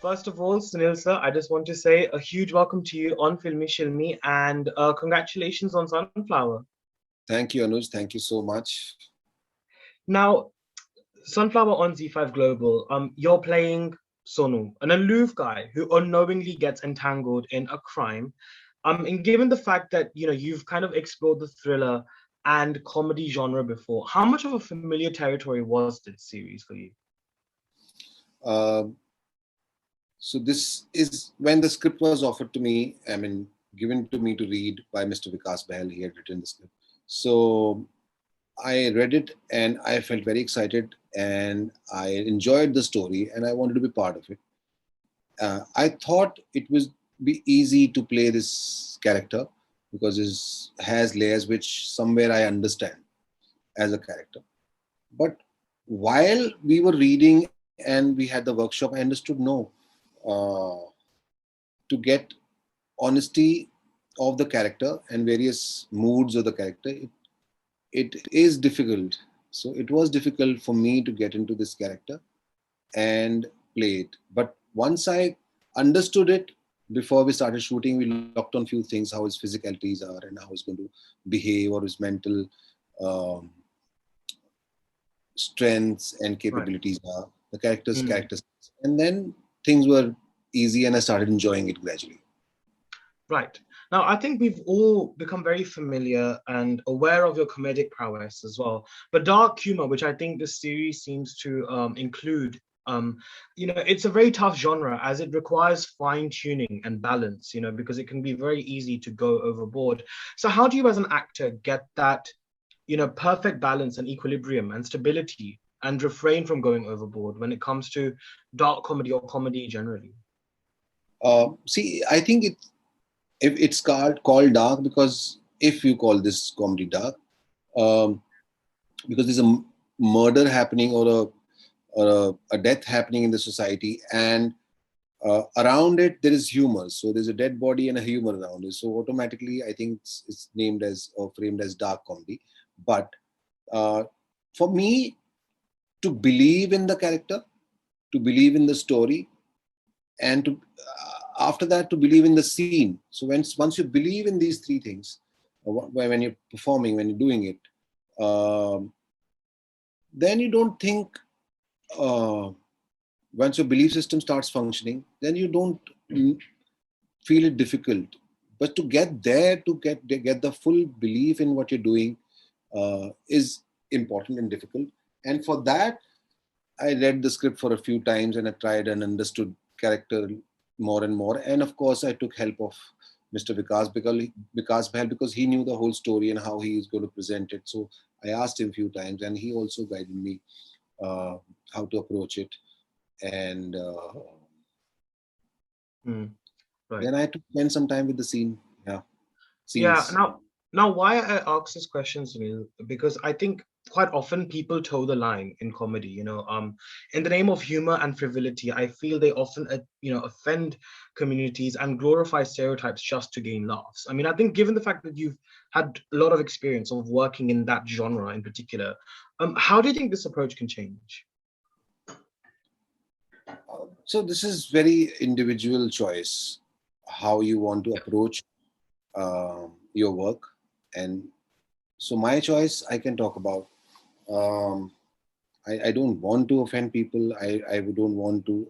First of all, Sunil sir, I just want to say a huge welcome to you on Filme Shilmy and congratulations on Sunflower. Thank you, Anuj. Thank you so much. Now, Sunflower on ZEE5 Global, you're playing Sonu, an aloof guy who unknowingly gets entangled in a crime. And given the fact that you've kind of explored the thriller and comedy genre before, how much of a familiar territory was this series for you? Uh, so this is when the script was offered to me. I mean, given to me to read by Mr. Vikas Bahel. He had written the script. So I read it and I felt very excited and I enjoyed the story and I wanted to be part of it. I thought it would be easy to play this character because it has layers which somewhere I understand as a character. But while we were reading and we had the workshop, I understood no, uh, to get honesty of the character and various moods of the character, it is difficult. So it was difficult for me to get into this character and play it. But once I understood it, before we started shooting, we locked on few things, how his physicalities are and how he's going to behave or his mental um, strengths and Right. capabilities are, the characters, and then things were easy and I started enjoying it gradually. Right. Now, I think we've all become very familiar and aware of your comedic prowess as well. But dark humor, which I think this series seems to include, it's a very tough genre as it requires fine tuning and balance, because it can be very easy to go overboard. So how do you as an actor get that, perfect balance and equilibrium and stability and refrain from going overboard when it comes to dark comedy or comedy generally? See, I think it's called dark because if you call this comedy dark, um, because there's a murder happening or a death happening in the society, and around it there is humor. So there's a dead body and a humor around it. So automatically, I think it's named as or framed as dark comedy. But uh, for me, to believe in the character, to believe in the story, and to after that to believe in the scene. So once you believe in these three things, when you're performing, when you're doing it, um, then you don't think. Uh, Once your belief system starts functioning, then you don't feel it difficult. But to get there, to get the full belief in what you're doing, is important and difficult. And for that, I read the script for a few times and I tried and understood character more and more. And of course, I took help of Mr. Vikas Bahel because he knew the whole story and how he is going to present it. So I asked him a few times, and he also guided me uh, how to approach it. And Mm, right. then I had to spend some time with the yeah, Yeah. scenes. Now, why I ask this question, Sunil, because I think quite often people toe the line in comedy. In the name of humor and frivolity, I feel they often, offend communities and glorify stereotypes just to gain laughs. I mean, I think given the fact that you've had a lot of experience of working in that genre in particular, how do you think this approach can change? So this is very individual choice how you want to approach your work. And so my choice I can talk about. Um, I don't want to offend people. I don't want to.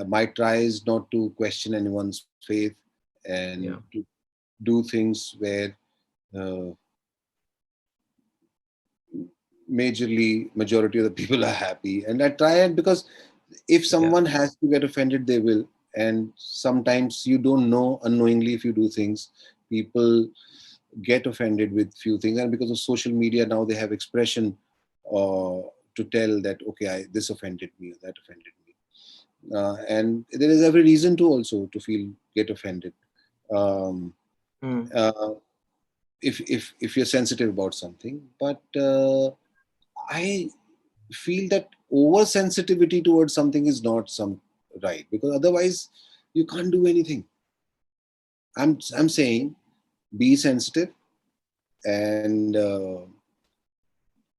My try is not to question anyone's faith and Yeah. to do things where uh, majority of the people are happy. And I try, and because if Yeah. someone has to get offended, they will. And sometimes you don't know unknowingly, if you do things, people get offended with few things. And because of social media now, they have expression uh, to tell that, okay, this offended me or that offended me. And there is every reason to also to feel get offended. um, Mm, uh, if you're sensitive about something. But I feel that oversensitivity towards something is not some right, because otherwise you can't do anything. I'm saying be sensitive, and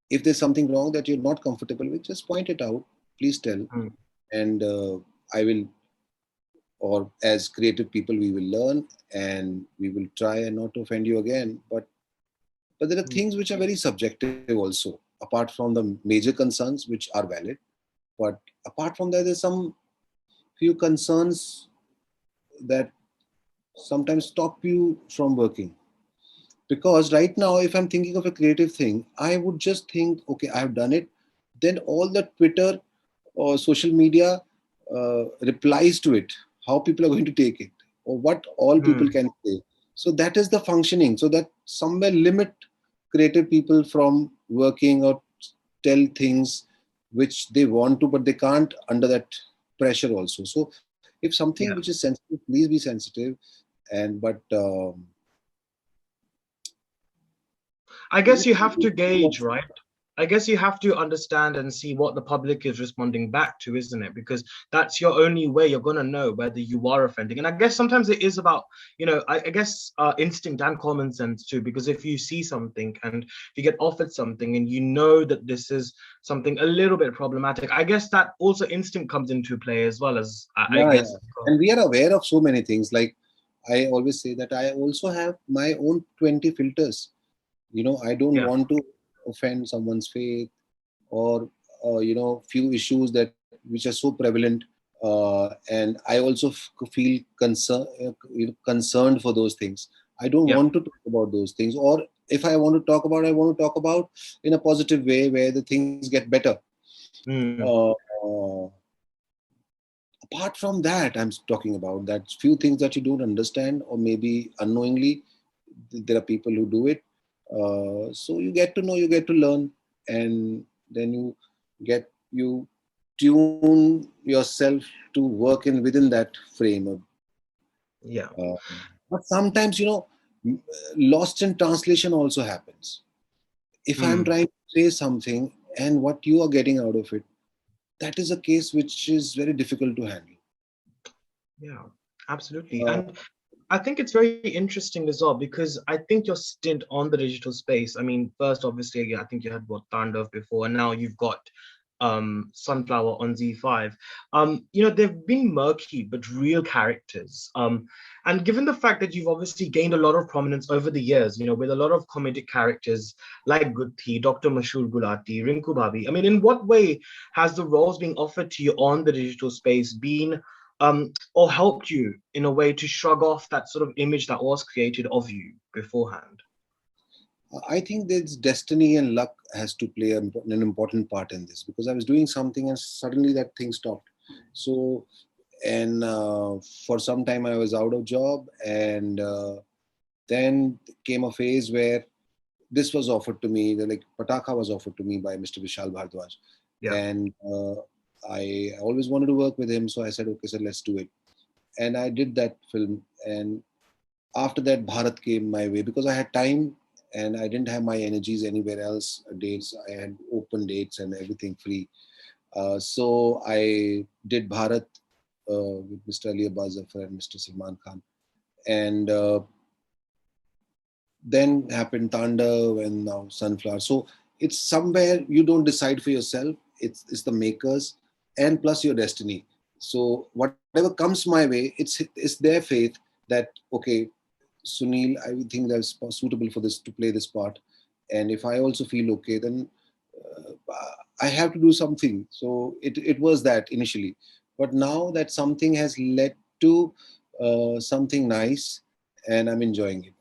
if there's something wrong that you're not comfortable with, just point it out. Please tell, mm, and I will, or as creative people, we will learn and we will try and not to offend you again. But there are Mm. things which are very subjective also, apart from the major concerns which are valid. But apart from that, there's some few concerns that sometimes stop you from working. Because right now, if I'm thinking of a creative thing, I would just think, okay, I have done it. Then all the Twitter or social media replies to it, how people are going to take it, or what all people Mm. can say. So that is the functioning. So that somewhere limit creative people from working or tell things which they want to, but they can't under that pressure also. So if something which is Yeah. sensitive, please be sensitive. And but I guess you have to gauge, right? I guess you have to understand and see what the public is responding back to, isn't it? Because that's your only way you're going to know whether you are offending. And I guess sometimes it is about, I guess instinct and common sense too. Because if you see something and you get offered something and you know that this is something a little bit problematic, I guess that also instinct comes into play as well as, I Yeah, guess. yeah. And we are aware of so many things. Like I always say that I also have my own 20 filters. I don't Yeah. want to offend someone's faith, or few issues that which are so prevalent. And I also feel concerned for those things. I don't Yeah. want to talk about those things, or if I want to talk about, I want to talk about in a positive way where the things get better. Mm. Uh, Apart from that, I'm talking about that few things that you don't understand, or maybe unknowingly there are people who do it. So you get to know, you get to learn, and then you tune yourself to work in within that frame of, Yeah. uh, but sometimes lost in translation also happens. If I'm Mm. trying to say something and what you are getting out of it, that is a case which is very difficult to handle. Yeah. Absolutely. uh, And I think it's very interesting as well because I think your stint on the digital space. I mean, first, obviously, yeah, I think you had what Tandav before, and now you've got Sunflower on ZEE5. They've been murky but real characters. And given the fact that you've obviously gained a lot of prominence over the years, with a lot of comedic characters like Gutti, Dr. Mashur Gulati, Rinku Bhabi. I mean, in what way has the roles being offered to you on the digital space been or helped you in a way to shrug off that sort of image that was created of you beforehand? I think there's destiny and luck has to play an important part in this, because I was doing something and suddenly that thing stopped. So, and for some time I was out of job, and then came a phase where this was offered to me, like Pataka was offered to me by Mr. Vishal Bhardwaj. Yeah. And I always wanted to work with him. So I said, okay, sir, let's do it. And I did that film. And after that, Bharat came my way because I had time and I didn't have my energies anywhere else. Dates, I had open dates and everything free. So I did Bharat with Mr. Ali Abbas Zafar and Mr. Salman Khan. And then happened Tandav and now Sunflower. So it's somewhere you don't decide for yourself. It's the makers and plus your destiny. So whatever comes my way, it's their faith that okay, Sunil, I think that's suitable for this to play this part. And if I also feel okay, then I have to do something. So it was that initially, but now that something has led to something nice, and I'm enjoying it.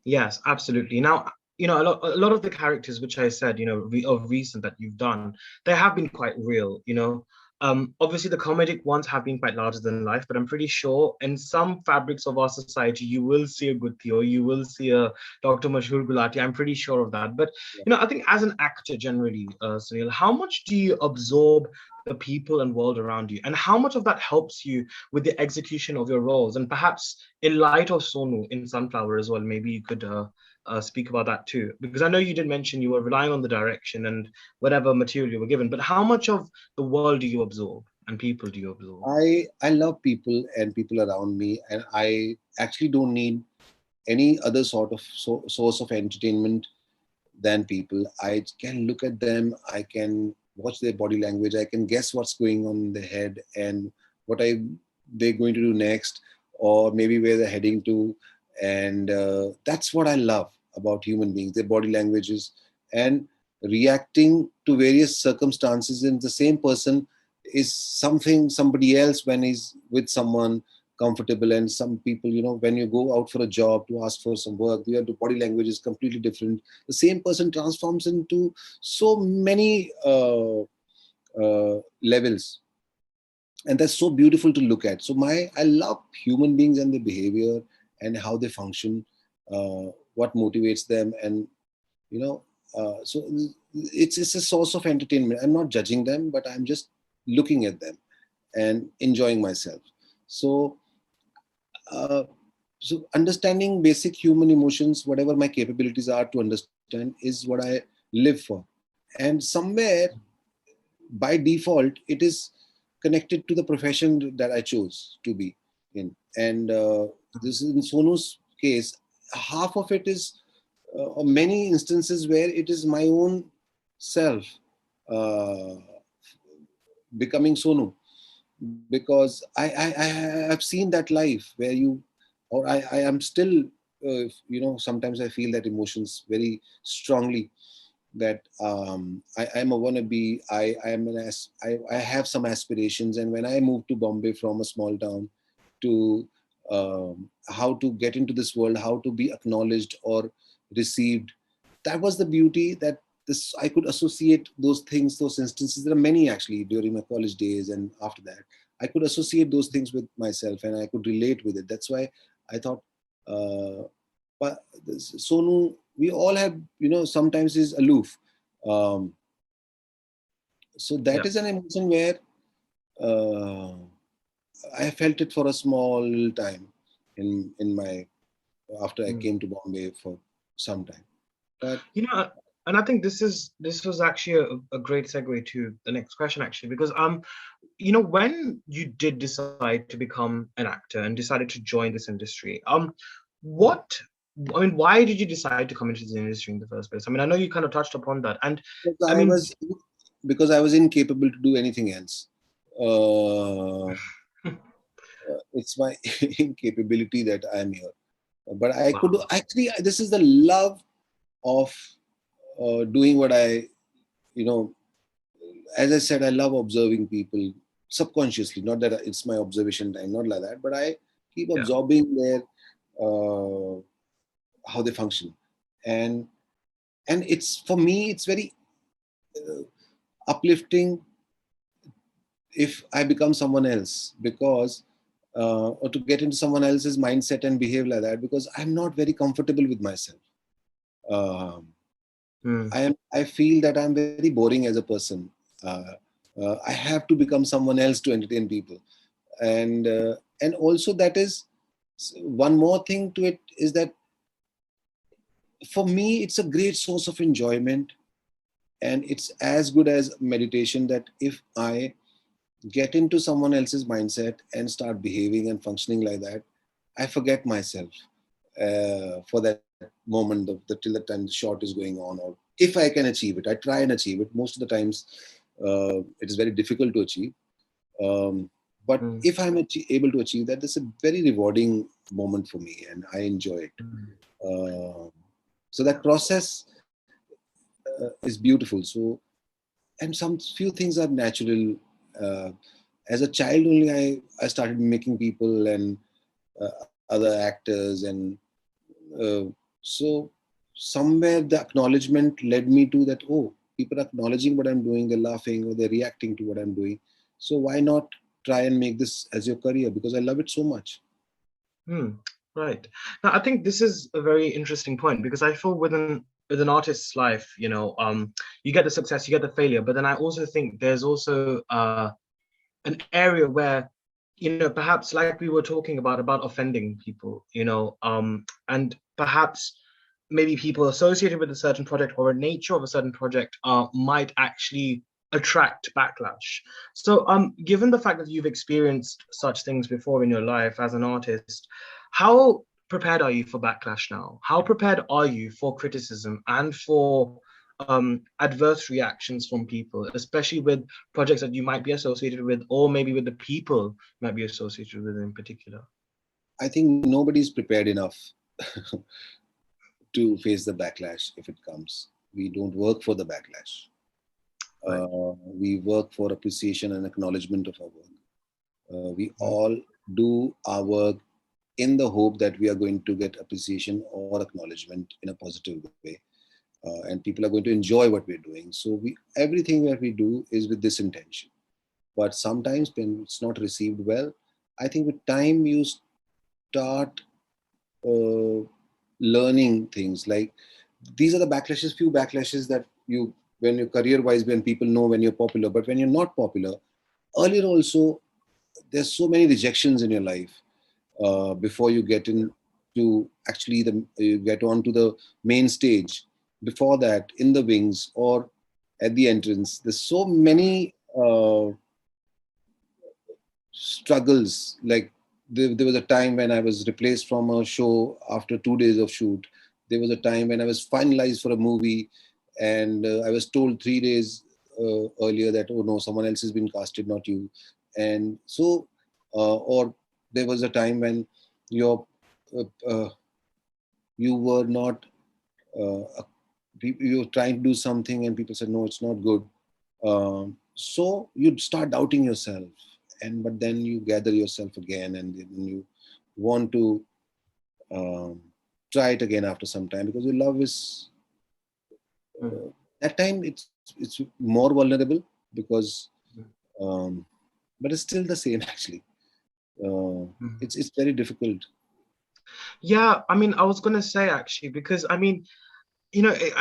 Yes, absolutely. Now, a lot of the characters which I said, of recent that you've done, they have been quite real, Obviously the comedic ones have been quite larger than life, but I'm pretty sure in some fabrics of our society, you will see a Gutti or you will see a Dr. Mashhur Gulati. I'm pretty sure of that. But, I think as an actor generally, Sunil, how much do you absorb the people and world around you? And how much of that helps you with the execution of your roles? And perhaps in light of Sonu in Sunflower as well, maybe you could speak about that too. Because I know you did mention you were relying on the direction and whatever material you were given, but how much of the world do you absorb and people do you absorb? I love people and people around me, and I actually don't need any other sort of source of entertainment than people. I can look at them. I can watch their body language. I can guess what's going on in their head and what they're going to do next, or maybe where they're heading to. And that's what I love about human beings, their body languages, and reacting to various circumstances in the same person is somebody else when he's with someone comfortable. And some people, when you go out for a job to ask for some work, your body language is completely different. The same person transforms into so many levels, and that's so beautiful to look at. So I love human beings and their behavior and how they function, what motivates them. And so it's a source of entertainment. I'm not judging them, but I'm just looking at them and enjoying myself. So uh, so understanding basic human emotions, whatever my capabilities are to understand, is what I live for. And somewhere by default it is connected to the profession that I chose to be in. And this is in Sonu's case, half of it is many instances where it is my own self uh, becoming Sonu, because I have seen that life where I am still, sometimes I feel that emotions very strongly, that I'm a wannabe. I have some aspirations, and when I moved to Bombay from a small town to how to get into this world, how to be acknowledged or received, that was the beauty that this I could associate those things, those instances. There are many actually during my college days and after that. I could associate those things with myself, and I could relate with it. That's why I thought. But Sonu, we all have, sometimes is aloof. Um, so that Yeah. is an emotion where uh, I felt it for a small time in my after I Mm. came to Bombay for some time. But You know, and I think this was actually a great segue to the next question, actually, because when you did decide to become an actor and decided to join this industry, what I mean, why did you decide to come into the industry in the first place? I mean, I know you kind of touched upon that, and because I mean, because I was incapable to do anything else. Uh, it's my incapability that I am here. But I could wow, actually. This is the love of doing what I, you know, as I said, I love observing people subconsciously. Not that it's my observation time, not like that, but I keep yeah, absorbing their uh, how they function, and it's for me, it's very uplifting if I become someone else, because or to get into someone else's mindset and behave like that, because I'm not very comfortable with myself. Um, mm, I feel that I'm very boring as a person. Uh, I have to become someone else to entertain people, and also that is one more thing to it is that for me it's a great source of enjoyment, and it's as good as meditation, that if I get into someone else's mindset and start behaving and functioning like that, I forget myself for that moment, till the time the shot is going on, or if I can achieve it, I try and achieve it. Most of the times, it is very difficult to achieve. But mm, if I'm able to achieve that, it's a very rewarding moment for me, and I enjoy it. mm, Uh, so that process is beautiful. So, and some few things are natural. Uh, as a child, only I started making people and other actors, and uh, so somewhere the acknowledgement led me to that. Oh, people are acknowledging what I'm doing, they're laughing or they're reacting to what I'm doing. So why not try and make this as your career? Because I love it so much. mm. Right. Now, I think this is a very interesting point because I feel with an artist's life, you get the success, you get the failure, but then I also think there's also an area where perhaps like we were talking about offending people, and perhaps maybe people associated with a certain project or a nature of a certain project might actually attract backlash. So given the fact that you've experienced such things before in your life as an artist, how prepared are you for backlash now? How prepared are you for criticism and for adverse reactions from people, especially with projects that you might be associated with, or maybe with the people you might be associated with in particular? I think nobody's prepared enough to face the backlash if it comes. We don't work for the backlash. Right. We work for appreciation and acknowledgement of our work. We Mm. all do our work in the hope that we are going to get appreciation or acknowledgement in a positive way, and people are going to enjoy what we're doing. So we everything that we do is with this intention. But sometimes when it's not received well, I think with time you start uh, learning things like these are the backlashes, few backlashes that you when your career wise when people know when you're popular, but when you're not popular, earlier also there's so many rejections in your life before you get into actually the you get onto the main stage. Before that, in the wings or at the entrance, there's so many struggles. Like there was a time when I was replaced from a show after 2 days of shoot. There was a time when I was finalized for a movie, and I was told 3 days earlier that oh no, someone else has been casted, not you. And so, or there was a time when your uh, uh, you were not you were trying to do something and people said no, it's not good. So you'd start doubting yourself, and but then you gather yourself again, and then you want to um, try it again after some time because your love is Mm. that time it's more vulnerable because Mm. but it's still the same actually. Mm. It's very difficult. Yeah, I mean, I was gonna say actually, because I mean,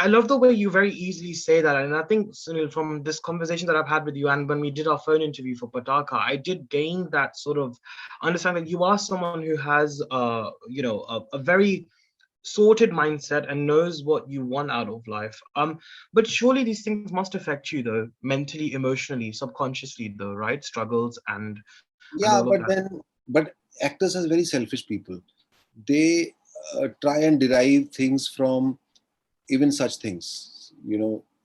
I love the way you very easily say that. And I think, Sunil, from this conversation that I've had with you and when we did our phone interview for Pataka, I did gain that sort of understanding that you are someone who has, a very sorted mindset and knows what you want out of life. But surely these things must affect you though, mentally, emotionally, subconsciously though, right? Struggles and all Yeah, of but that. then but actors are very selfish people. They try and derive things from even such things.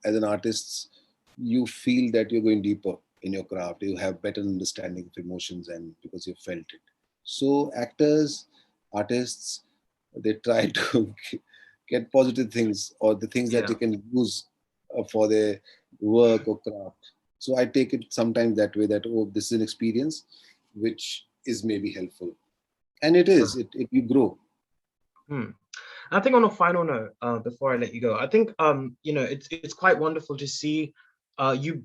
As an artist, you feel that you're going deeper in your craft. You have better understanding of emotions, and because you felt it. So actors, artists, they try to get positive things or the things that they Yeah. can use for their work or craft. So I take it sometimes that way, that oh, this is an experience which is maybe helpful, and it Sure. is. It you grow. Hmm. I think on a final note, before I let you go, I think it's quite wonderful to see you.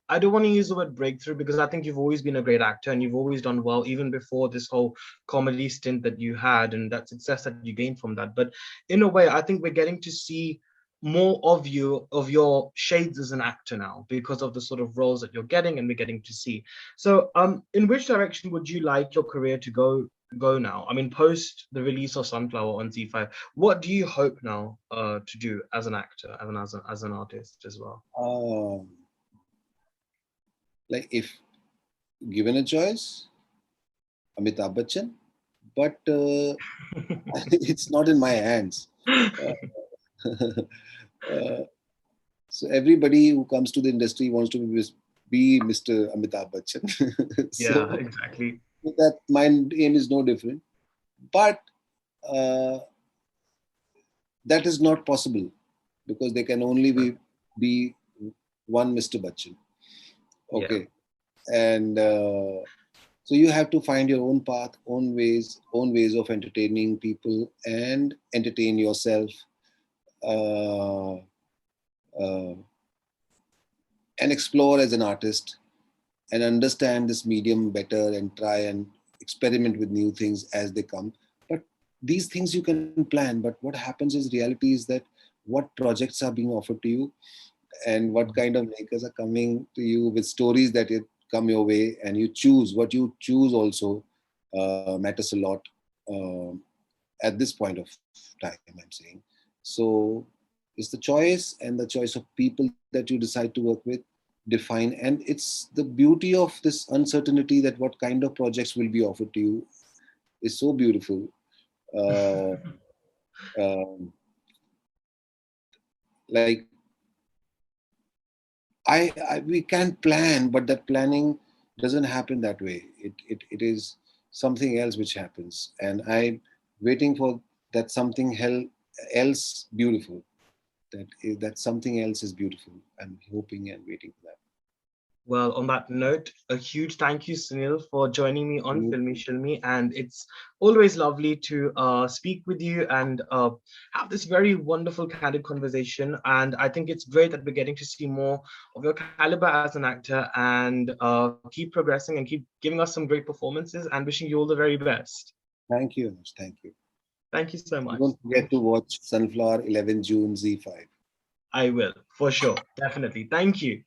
I don't want to use the word breakthrough because I think you've always been a great actor and you've always done well, even before this whole comedy stint that you had and that success that you gained from that. But in a way, I think we're getting to see more of you, of your shades as an actor now, because of the sort of roles that you're getting and we're getting to see. So, in which direction would you like your career to go now? I mean, post the release of Sunflower on ZEE5, what do you hope now to do as an actor, as an artist as well? Um, like if given a choice, Amitabh Bachchan, but it's not in my hands. Uh, so everybody who comes to the industry wants to be Mr. Amitabh Bachchan. Yeah, So exactly. that my aim is no different, but uh, that is not possible because there can only Sure. be one Mr. Bachchan. Yeah. Okay, and so you have to find your own path, own ways of entertaining people and entertain yourself, uh, uh, and explore as an artist and understand this medium better and try and experiment with new things as they come. But these things you can plan. But what happens is reality is that what projects are being offered to you and what kind of makers are coming to you with stories that come your way, and you choose what you choose also matters a lot um, at this point of time, I'm saying. So it's the choice and the choice of people that you decide to work with define, and it's the beauty of this uncertainty that what kind of projects will be offered to you is so beautiful. uh, um, like we can plan, but that planning doesn't happen that way. It is something else which happens, and I'm waiting for that something else beautiful. That something else is beautiful. I'm hoping and waiting for that. Well, on that note, a huge thank you, Sunil, for joining me on Filme Shilmy. And it's always lovely to speak with you and have this very wonderful, candid conversation. And I think it's great that we're getting to see more of your caliber as an actor and keep progressing and keep giving us some great performances and wishing you all the very best. Thank you, Anush. Thank you. Thank you so much. Don't forget to watch Sunflower 11 June ZEE5. I will, for sure. Definitely. Thank you.